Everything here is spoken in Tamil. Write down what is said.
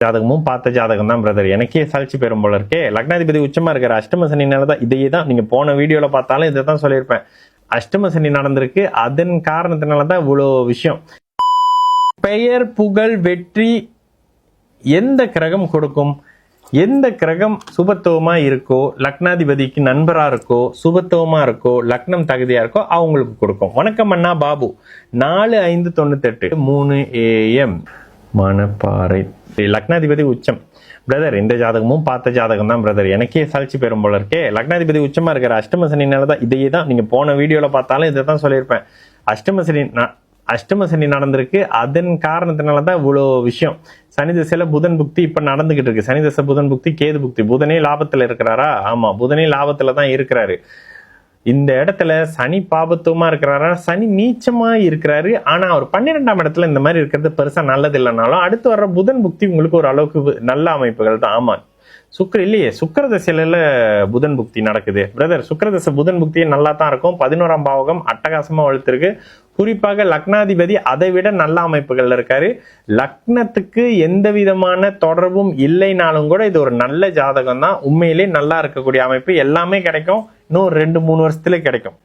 ஜாதகமும் பார்த்த ஜாதகம் தான் பிரதர். எனக்கே சலிச்சு பெறும் போல இருக்கே. லக்னாதிபதி உச்சமா இருக்கிற அஷ்டம சனினாலதான் இதையே தான் நீங்க போன வீடியோல பார்த்தாலும் இதை தான் சொல்லியிருப்பேன். அஷ்டம சனி நடந்திருக்கு, அதன் காரணத்தினாலதான் இவ்வளோ விஷயம். பெயர் புகழ் வெற்றி எந்த கிரகம் கொடுக்கும்? எந்த கிரகம் சுபத்துவமா இருக்கோ, லக்னாதிபதிக்கு நண்பரா இருக்கோ, சுபத்துவமா இருக்கோ, லக்னம் தகுதியா இருக்கோ அவங்களுக்கு கொடுக்கும். வணக்கம் அண்ணா பாபு. 4/5/98 3 AM மணப்பாறை. லக்னாதிபதி உச்சம் பிரதர். இந்த ஜாதகமும் பார்த்த ஜாதகம் தான் பிரதர். எனக்கே சலிச்சு பெறும் போல இருக்கே. லக்னாதிபதி உச்சமா இருக்கிற அஷ்டம சனினாலதான் இதையே தான் நீங்க போன வீடியோல பார்த்தாலும் இதை தான் சொல்லியிருப்பேன். அஷ்டம சனி நடந்திருக்கு, அதன் காரணத்தினாலதான் இவ்வளோ விஷயம். சனி திசையில புதன் புக்தி இப்ப நடந்துகிட்டு இருக்கு. சனி திசை புதன் புக்தி, கேது புக்தி. புதனே லாபத்துல இருக்கிறாரா? ஆமா, புதனே லாபத்துல தான் இருக்கிறாரு. இந்த இடத்துல சனி பாபத்துவமா இருக்கிறாரா, சனி நீச்சமா இருக்கிறாரு. ஆனா அவர் 12ஆம் இடத்துல இந்த மாதிரி இருக்கிறது பெருசா நல்லது இல்லைனாலும் அடுத்து வர்ற புதன் புக்தி உங்களுக்கு ஒரு அளவுக்கு நல்ல அமைப்புகள் தான். ஆமா, சுக்கிர தசையில புதன் புக்தி நடக்குது பிரதர். சுக்கிரதசை புதன் புக்தியே நல்லா தான் இருக்கும். 11ஆம் பாவகம் அட்டகாசமா வலுத்திருக்கு. குறிப்பாக லக்னாதிபதி அதை விட நல்ல அமைப்புகள்ல இருக்காரு. லக்னத்துக்கு எந்த விதமான தொடர்பும் இல்லைனாலும் கூட இது ஒரு நல்ல ஜாதகம் தான். உண்மையிலே நல்லா இருக்கக்கூடிய அமைப்பு. எல்லாமே கிடைக்கும். இன்னும் 2-3 வருஷத்துல கிடைக்கும்.